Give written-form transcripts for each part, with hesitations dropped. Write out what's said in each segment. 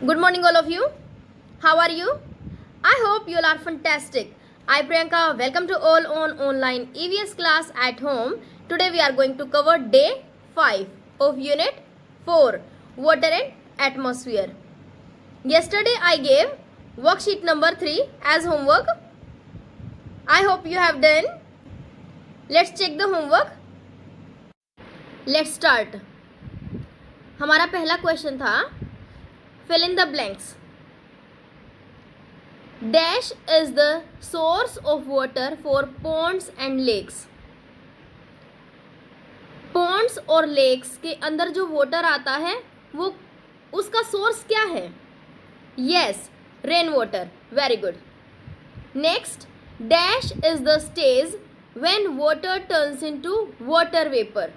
Good morning, all of you. How are you? I hope you all are fantastic. I, Priyanka, welcome to all on online EVS class at home. Today we are going to cover day 5 of unit 4, water and atmosphere. Yesterday I gave worksheet number 3 as homework. I hope you have done. Let's check the homework. Let's start. हमारा पहला question था fill in the blanks. Dash is the source of water for ponds and lakes. Ponds और lakes के अंदर जो water आता है वो उसका source क्या है? Yes, rain water. Very good. Next, dash is the stage when water turns into water vapor.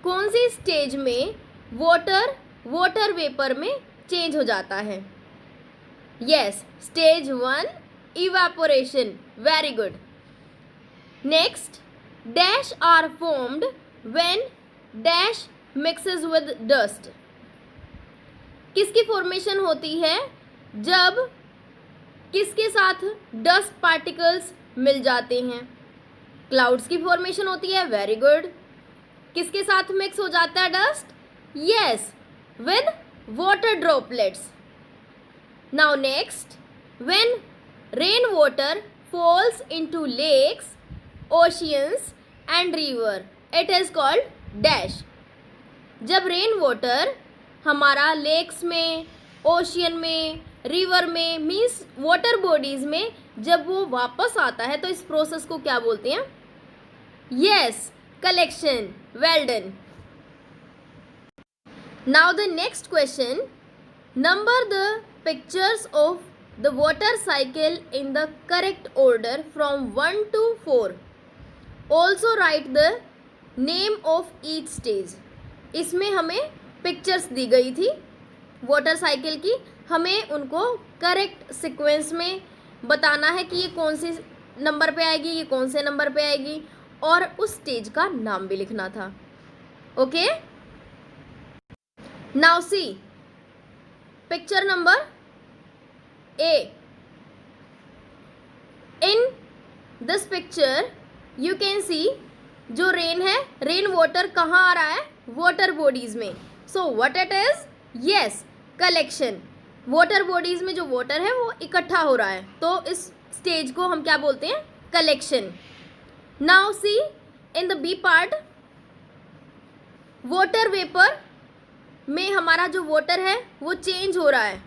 कौन सी स्टेज में वाटर वेपर में चेंज हो जाता है? Yes, stage 1 evaporation. Very good. Next, dash are formed when dash mixes with dust. किसकी formation होती है जब किसके साथ डस्ट पार्टिकल्स मिल जाते हैं? क्लाउड्स की फॉर्मेशन होती है. Very good. किसके साथ मिक्स हो जाता है dust? Yes, with water droplets. Now next, when rain water falls into lakes, oceans and river, it is called dash. जब रेन वाटर हमारा लेक्स में, ओशियन में, रिवर में, मीन्स वाटर बॉडीज में जब वो वापस आता है तो इस प्रोसेस को क्या बोलते हैं? Yes, collection. Well done. Now the next question, number the pictures of the water cycle in the correct order from 1 to 4. Also write the name of each stage. इसमें हमें पिक्चर्स दी गई थी वाटर साइकिल की. हमें उनको correct sequence में बताना है कि ये कौन सी नंबर पे आएगी, ये कौन से नंबर पे आएगी, और उस स्टेज का नाम भी लिखना था. Okay, now see picture number A. In this picture you can see जो रेन है, रेन वाटर कहाँ आ रहा है? वाटर बॉडीज में. So what it is? Yes, collection. Water bodies में जो वाटर है वो इकट्ठा हो रहा है, तो इस स्टेज को हम क्या बोलते हैं? Collection. Now see in the B part, water vapour में हमारा जो वाटर है वो चेंज हो रहा है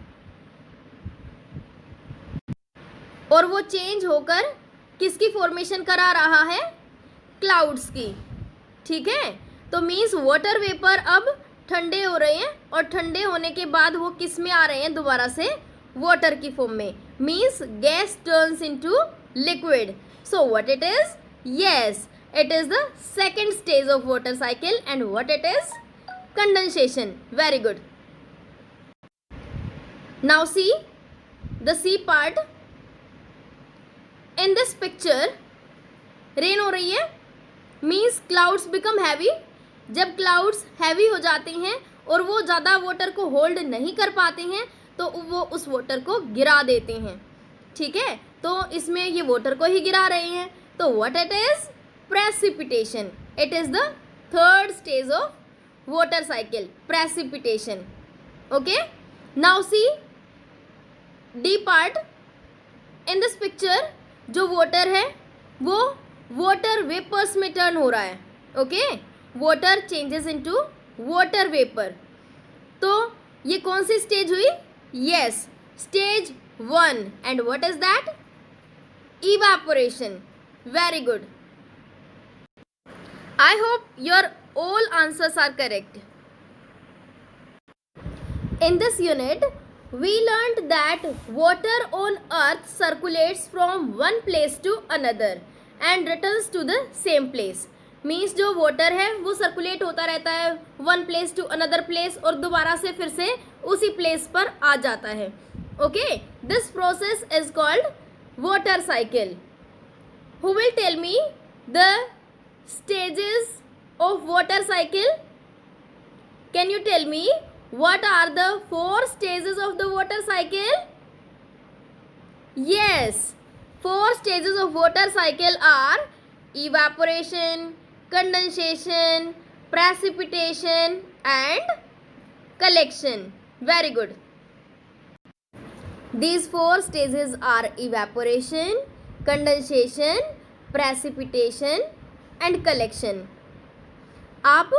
और वो चेंज होकर किसकी फॉर्मेशन करा रहा है? क्लाउड्स की. ठीक है, तो मीन्स वाटर वेपर अब ठंडे हो रहे हैं और ठंडे होने के बाद वो किस में आ रहे हैं? दोबारा से वाटर की फॉर्म में. Means gas turns into liquid. So what it is? Yes, it is the second stage of water cycle, and what it is? Condensation. Very good. Now see the C part. In this picture, rain हो रही है, means clouds become heavy. जब clouds heavy हो जाते हैं और वो ज़्यादा water को hold नहीं कर पाते हैं तो वो उस water को गिरा देते हैं. ठीक है, तो इसमें ये water को ही गिरा रहे हैं. तो what it is? Precipitation. It is the third stage of water cycle. Precipitation. Okay. Now see D part. In this picture जो water है वो water vapors में turn हो रहा है. Okay. Water changes into water vapor. तो ये कौन सी stage हुई? Yes, stage 1. And what is that? Evaporation. Very good. I hope your all answers are correct. In this unit, we learned that water on earth circulates from one place to another and returns to the same place. Means जो water है वो circulate होता रहता है one place to another place और दोबारा से फिर से उसी place पर आ जाता है. Okay, this process is called water cycle. Who will tell me the stages of water cycle? Can you tell me What are the 4 stages of the water cycle? Yes, 4 stages of water cycle are evaporation, condensation, precipitation and collection. Very good. These 4 stages are evaporation, condensation, precipitation and collection. आप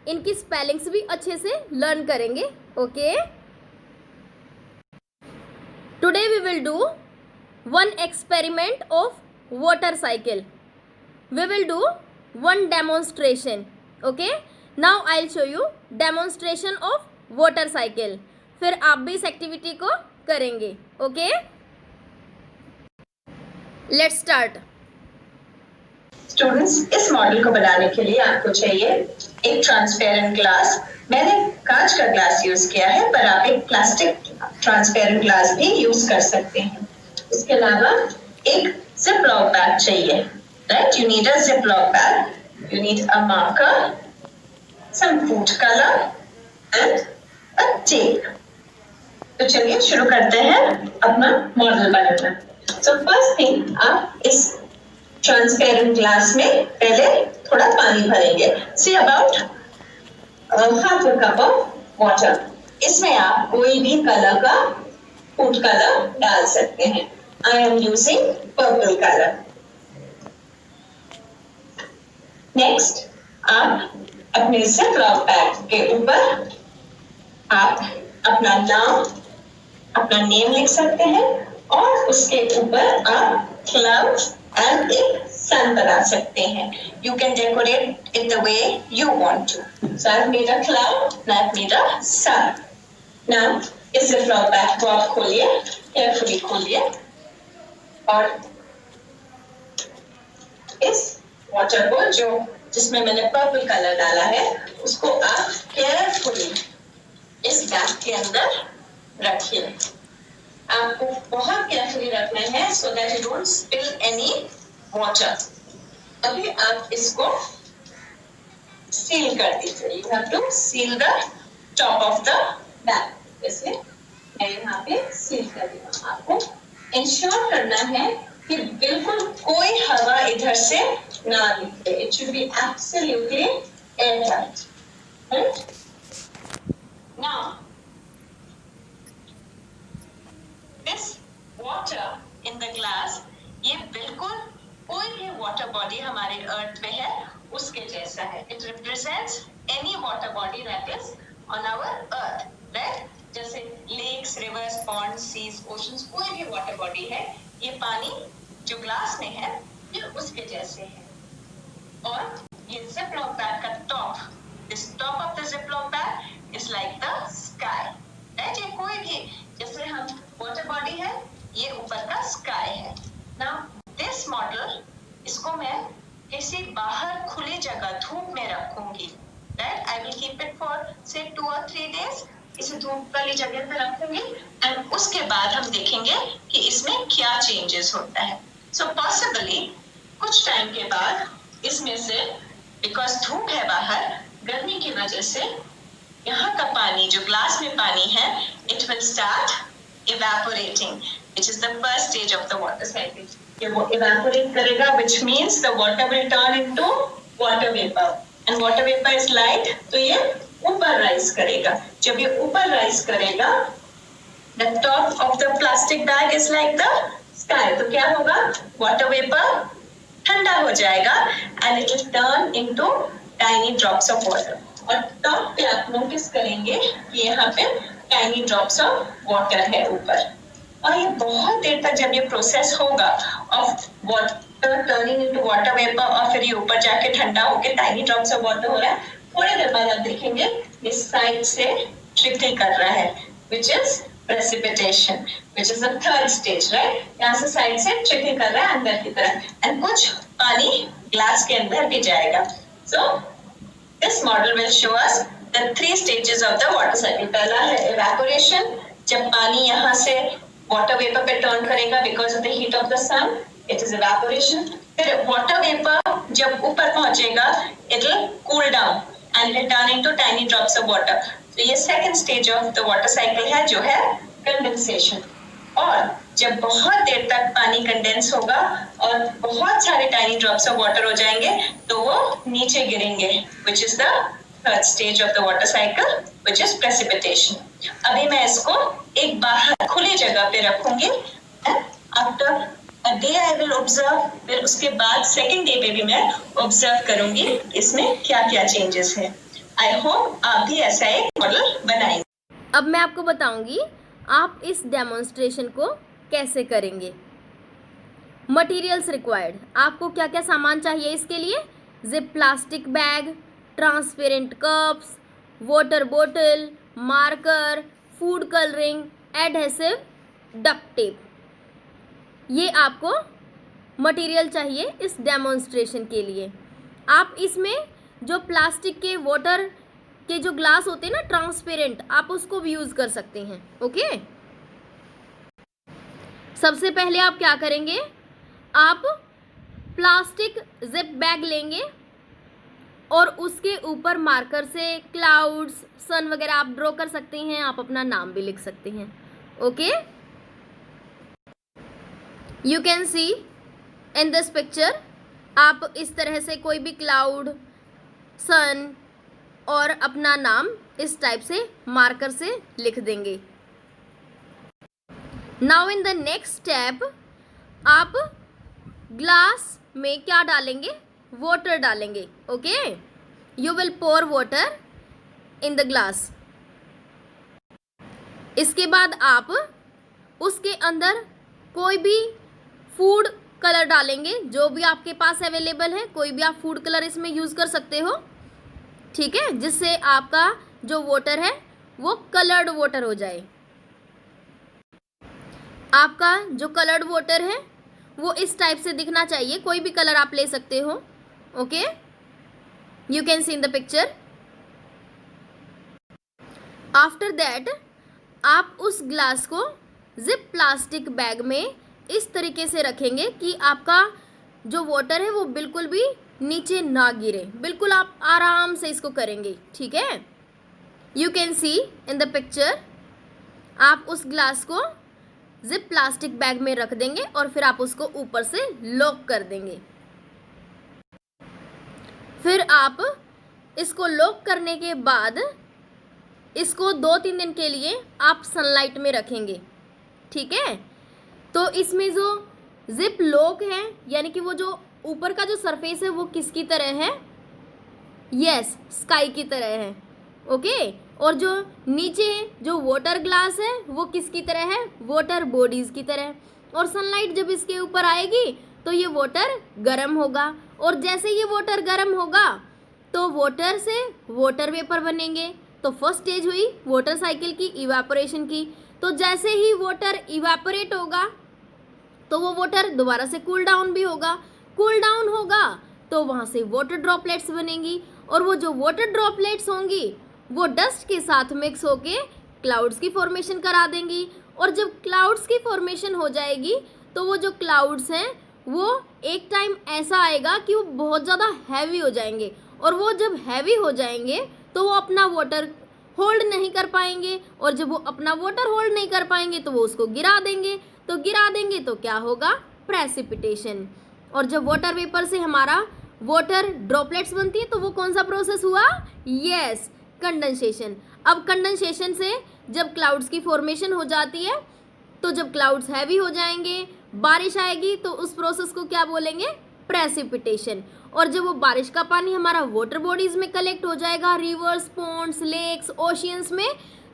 इनकी spellings भी अच्छे से learn करेंगे. Okay, today we will do one experiment of water cycle. We will do one demonstration. Okay, now I'll show you demonstration of water cycle. फिर आप भी इस एक्टिविटी को करेंगे. Okay, let's start. स्टूडेंट्स, इस मॉडल को बनाने के लिए आपको चाहिए एक ट्रांसपेरेंट ग्लास. मैंने कांच का ग्लास यूज किया है, पर आप एक प्लास्टिक ट्रांसपेरेंट ग्लास भी यूज कर सकते हैं. इसके अलावा एक जिपलॉक बैग चाहिए. Right, you need a ziplock bag, you need a marker, some food colour and a tape. तो चलिए शुरू करते हैं अपना मॉडल बनाना. सो फर्स्ट थिंग, आप इस ट्रांसपेरेंट ग्लास में पहले थोड़ा पानी भरेंगे. See about half a cup of water. इसमें आप कोई भी कलर का फूड कलर डाल सकते हैं. I am using purple colour. Next, आप अपने जिपलॉक बैग के ऊपर आप अपना नाम, अपना नेम लिख सकते हैं और उसके ऊपर आप क्लाउड एंड एक सन बना सकते हैं. You can decorate it the way you want to. So I've made a cloud and I've made a sun. Now इस जिपलॉक बैग को आप खोलिए, केयरफुली खोलिए और इस वाटर को जिसमें मैंने पर्पल कलर डाला है उसको आप केयरफुली इस बैग के अंदर रखिए. आपको बहुत केयरफुली रखना है so that you don't spill any water. अभी आप इसको सील कर दीजिए. You have to seal the top of the bag. जैसे मैं यहाँ पे सील कर दी हूँ. आपको इंश्योर करना है कि बिल्कुल कोई हवा इधर से ना निकले. It should be absolutely airtight. Right? Now, this water in the glass, ये बिल्कुल कोई भी वाटर बॉडी हमारे अर्थ पे है उसके जैसा है. It represents any water body that is on our earth, right? जैसे lakes, rivers, ponds, seas, oceans, कोई भी वाटर बॉडी है, ये पानी जो ग्लास में है ये उसके जैसे है. और ये जिपलॉक बैग का top, this top of the ziploc bag is like the sky, right? ये कोई भी जैसे हम वाटर बॉडी है, ये ऊपर का स्काई है. Now this model, इसको मैं किसी बाहर खुली जगह धूप में रखूंगी. Right? I will keep it for say 2 or 3 days. इसे धूप वाली जगह पे रखूंगी एंड उसके बाद हम देखेंगे कि इसमें क्या चेंजेस होता है. So possibly कुछ टाइम के बाद इसमें से, बिकॉज धूप है बाहर, गर्मी की वजह से यहाँ का पानी जो ग्लास में पानी है, it will start evaporating, which is the first stage of the water cycle. ये वो evaporate करेगा, which means the water will turn into water vapor. And water vapor is light, तो ये ऊपर राइज करेगा. जब ये ऊपर राइज करेगा, the top of the plastic bag is like the sky. तो क्या होगा? Water vapor ठंडा हो जाएगा and it will turn into tiny drops of water. और टॉप पे आप नोटिस करेंगे कि यहाँ पे tiny drops of water है ऊपर. और ये बहुत देर तक जब ये प्रोसेस होगा of water turning into water vapor और फिर ये ऊपर जाके ठंडा होके tiny drops of water हो रहा है, थोड़ी देर बाद आप देखेंगे इस साइड से ट्रिकल कर रहा है, which is precipitation, which is the third stage, right? यहाँ से साइड से ट्रिकल कर रहा है अंदर की तरफ and कुछ पानी ग्लास के अंदर भी जाएगा. So this model will show us the 3 stages of the water cycle. पहला है evaporation, जब पानी यहाँ से water vapor पे turn करेगा because of the heat of the sun, it is evaporation. फिर water vapor जब ऊपर पहुँचेगा, it will cool down and it will turn into tiny drops of water. तो ये second stage of the water cycle है जो है condensation. और जब बहुत देर तक पानी कंडेंस होगा और बहुत सारे टाइनी ड्रॉप्स ऑफ वाटर हो जाएंगे तो वो नीचे गिरेंगे, which is the third stage of the water cycle, which is precipitation. अभी मैं इसको एक बाहर खुली जगह पे रखूंगी। After a day I will observe, फिर उसके बाद सेकेंड डे पे भी मैं ऑब्जर्व करूंगी इसमें क्या क्या चेंजेस है। आई होप आप भी ऐसा एक मॉडल बनाएंगे। अब मैं आपको बताऊंगी आप इस डेमोन्स्ट्रेशन को कैसे करेंगे। मटेरियल्स रिक्वायर्ड, आपको क्या क्या सामान चाहिए इसके लिए? Zip plastic bag, transparent cups, water बोतल, marker, food colouring, adhesive, duct tape. ये आपको मटेरियल चाहिए इस डेमोन्स्ट्रेशन के लिए। आप इसमें जो प्लास्टिक के वाटर के जो ग्लास होते हैं ना ट्रांसपेरेंट, आप उसको भी यूज़ कर सकते हैं। ओके, सबसे पहले आप क्या करेंगे, आप प्लास्टिक जिप बैग लेंगे और उसके ऊपर मार्कर से क्लाउड्स, सन वगैरह आप ड्रॉ कर सकते हैं, आप अपना नाम भी लिख सकते हैं। Okay, you can see in this picture, आप इस तरह से कोई भी क्लाउड, सन और अपना नाम इस टाइप से मार्कर से लिख देंगे। Now in the next step आप ग्लास में क्या डालेंगे, वाटर डालेंगे। Okay, you will pour water in the glass. इसके बाद आप उसके अंदर कोई भी फूड कलर डालेंगे, जो भी आपके पास अवेलेबल है, कोई भी आप फूड कलर इसमें यूज़ कर सकते हो। ठीक है, जिससे आपका जो वाटर है वो कलर्ड वाटर हो जाए। आपका जो कलर्ड वाटर है वो इस टाइप से दिखना चाहिए, कोई भी कलर आप ले सकते हो। Okay, you can see in the picture. After that आप उस ग्लास को जिप प्लास्टिक बैग में इस तरीके से रखेंगे कि आपका जो वाटर है वो बिल्कुल भी नीचे ना गिरे, बिल्कुल आप आराम से इसको करेंगे। ठीक है, you can see in the picture. आप उस ग्लास को जिप प्लास्टिक बैग में रख देंगे और फिर आप उसको ऊपर से लॉक कर देंगे। फिर आप इसको लॉक करने के बाद इसको 2-3 दिन के लिए आप सनलाइट में रखेंगे। ठीक है, तो इसमें जो जिप लॉक है यानी कि वो जो ऊपर का जो सरफेस है वो किसकी तरह है? यस, स्काई की तरह है। ओके, और जो नीचे जो वाटर ग्लास है वो किसकी तरह है? वाटर बॉडीज़ की तरह। और सनलाइट जब इसके ऊपर आएगी तो ये वाटर गर्म होगा, और जैसे ये वाटर गर्म होगा तो वाटर से वाटर वेपर बनेंगे। तो फर्स्ट स्टेज हुई वाटर साइकिल की, इवापोरेशन की। तो जैसे ही वाटर इवापोरेट होगा तो वो वाटर दोबारा से कूल डाउन भी होगा, कूल डाउन होगा तो वहाँ से वाटर ड्रॉपलेट्स बनेंगी, और वो जो वाटर ड्रॉपलेट्स होंगी वो डस्ट के साथ मिक्स होके क्लाउड्स की फॉर्मेशन करा देंगी। और जब क्लाउड्स की फॉर्मेशन हो जाएगी तो वो जो क्लाउड्स हैं वो एक टाइम ऐसा आएगा कि वो बहुत ज़्यादा हैवी हो जाएंगे, और वो जब हैवी हो जाएंगे तो वो अपना वाटर होल्ड नहीं कर पाएंगे, और जब वो अपना वाटर होल्ड नहीं कर पाएंगे तो वो उसको गिरा देंगे। तो गिरा देंगे तो क्या होगा? प्रेसिपिटेशन। और जब वाटर वेपर से हमारा वाटर ड्रॉपलेट्स बनती है तो वो कौन सा प्रोसेस हुआ? Yes, condensation. अब कंडेंसेशन से जब क्लाउड्स की फॉर्मेशन हो जाती है तो जब क्लाउड्स हैवी हो जाएंगे, बारिश आएगी, तो उस प्रोसेस को क्या बोलेंगे? प्रेसिपिटेशन। और जब वो बारिश का पानी हमारा वाटर बॉडीज में कलेक्ट हो जाएगा, रिवर्स, पॉन्ड्स, लेक्स, ओशियंस में,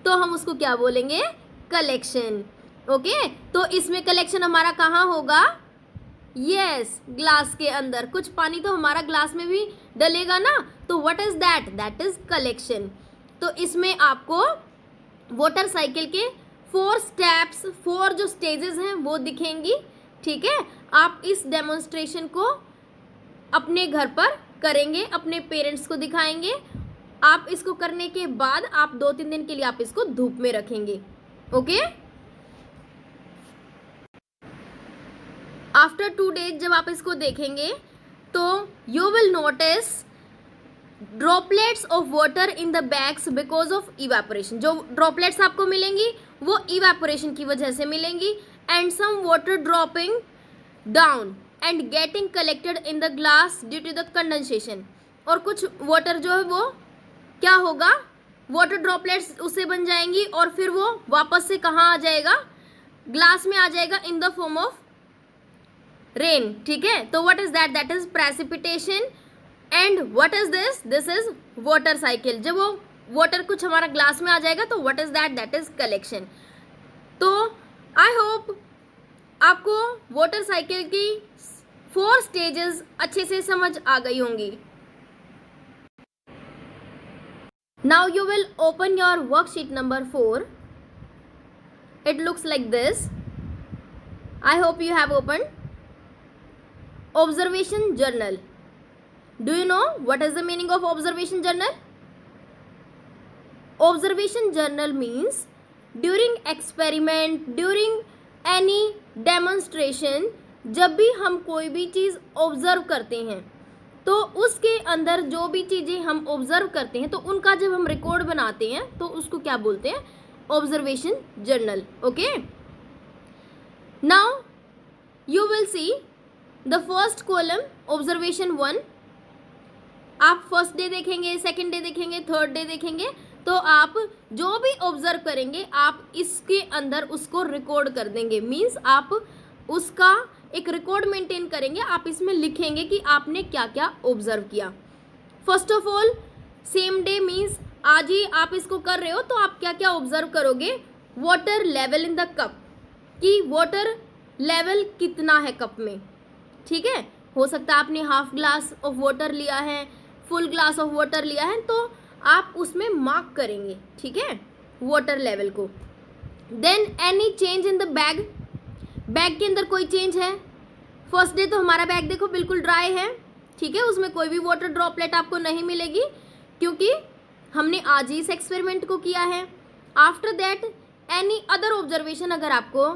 तो हम उसको क्या बोलेंगे? कलेक्शन। ओके, तो इसमें कलेक्शन हमारा कहाँ होगा? यस, ग्लास के अंदर। कुछ पानी तो हमारा ग्लास में भी डलेगा ना, तो what is that? That is collection. तो इसमें आपको वाटर साइकिल के 4 स्टेप्स, 4 जो स्टेजेस हैं वो दिखेंगी। ठीक है, आप इस डेमोन्स्ट्रेशन को अपने घर पर करेंगे, अपने पेरेंट्स को दिखाएंगे। आप इसको करने के बाद आप 2-3 दिन के लिए आप इसको धूप में रखेंगे। ओके, आफ्टर 2 डेज जब आप इसको देखेंगे तो you will notice droplets of water in the bags because of evaporation. जो ड्रॉपलेट्स आपको मिलेंगी वो इवेपोरेशन की वजह से मिलेंगी। And some water dropping down and getting collected in the glass due to the condensation. और कुछ वाटर जो है वो क्या होगा, वाटर ड्रॉपलेट्स उससे बन जाएंगी और फिर वो वापस से कहाँ आ जाएगा, ग्लास में आ जाएगा in the form of rain. ठीक है, तो what is that, that is precipitation. And what is this, this is water cycle. जब वो वाटर कुछ हमारा ग्लास में आ जाएगा तो what is that, that is collection. तो आई होप आपको वाटर साइकिल की 4 स्टेजेस अच्छे से समझ आ गई होंगी। Now you will open your worksheet number 4. It looks like this. I hope you have opened. Observation journal. Do you know what is the meaning of observation journal? Observation journal means during experiment, during any demonstration, जब भी हम कोई भी चीज़ observe करते हैं तो उसके अंदर जो भी चीज़ें हम ऑब्जर्व करते हैं तो उनका जब हम रिकॉर्ड बनाते हैं तो उसको क्या बोलते हैं, observation journal. Okay, now you will see the first column observation 1. आप फर्स्ट डे देखेंगे, सेकेंड डे देखेंगे, थर्ड डे देखेंगे, तो आप जो भी ऑब्जर्व करेंगे आप इसके अंदर उसको रिकॉर्ड कर देंगे. मीन्स आप उसका एक रिकॉर्ड मेंटेन करेंगे, आप इसमें लिखेंगे कि आपने क्या क्या ऑब्जर्व किया. First of all same day means आज ही आप इसको कर रहे हो तो आप क्या क्या ऑब्जर्व करोगे, water level in the cup, कि वाटर लेवल कितना है कप में. ठीक है, हो सकता है आपने हाफ ग्लास ऑफ वाटर लिया है, फुल ग्लास ऑफ वाटर लिया है, तो आप उसमें मार्क करेंगे. ठीक है, वाटर लेवल को. Then any change in the bag, bag के अंदर कोई चेंज है. फर्स्ट डे तो हमारा बैग देखो बिल्कुल ड्राई है. ठीक है, उसमें कोई भी वाटर ड्रॉपलेट आपको नहीं मिलेगी क्योंकि हमने आज ही इस एक्सपेरिमेंट को किया है. After that any other observation अगर आपको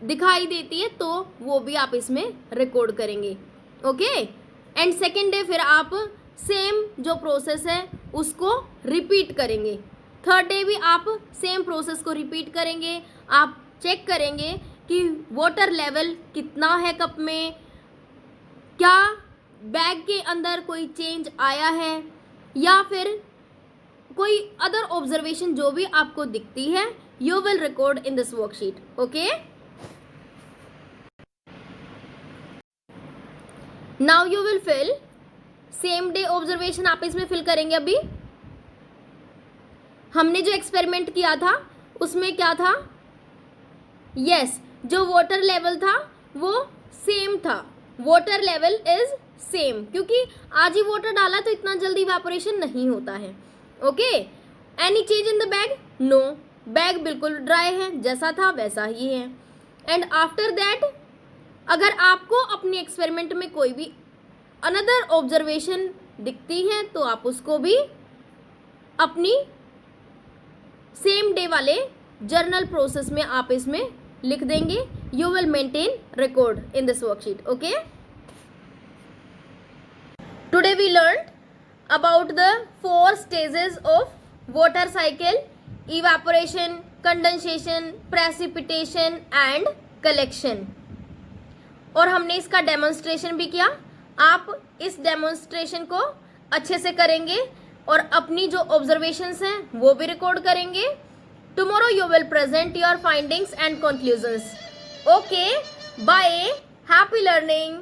दिखाई देती है तो वो भी आप इसमें रिकॉर्ड करेंगे. ओके, एंड सेकेंड डे फिर आप सेम जो प्रोसेस है उसको रिपीट करेंगे. थर्ड डे भी आप सेम प्रोसेस को रिपीट करेंगे. आप चेक करेंगे कि वाटर लेवल कितना है कप में, क्या बैग के अंदर कोई चेंज आया है या फिर कोई अदर ऑब्जर्वेशन जो भी आपको दिखती है, you will record in this worksheet. Okay, now you will fill same day observation. आप इसमें फिल करेंगे. अभी हमने जो एक्सपेरिमेंट किया था उसमें क्या था, यस, जो वाटर लेवल था वो सेम था. वाटर लेवल इज सेम, क्योंकि आज ही वाटर डाला तो इतना जल्दी इवेपोरेशन नहीं होता है. Okay, any change in the bag, no, bag बिल्कुल ड्राई है, जैसा था वैसा ही है. एंड आफ्टर दैट अगर आपको अपने एक्सपेरिमेंट में कोई भी अनदर ऑब्जर्वेशन दिखती है तो आप उसको भी अपनी सेम डे वाले जर्नल प्रोसेस में आप इसमें लिख देंगे. You will maintain record in this worksheet. Okay, today we learn about the 4 stages of water cycle: evaporation, condensation, precipitation and collection. और हमने इसका डेमोन्स्ट्रेशन भी किया. आप इस डेमोन्स्ट्रेशन को अच्छे से करेंगे और अपनी जो ऑब्जर्वेशंस हैं वो भी रिकॉर्ड करेंगे. Tomorrow you will present your findings and conclusions. Okay, bye, happy learning.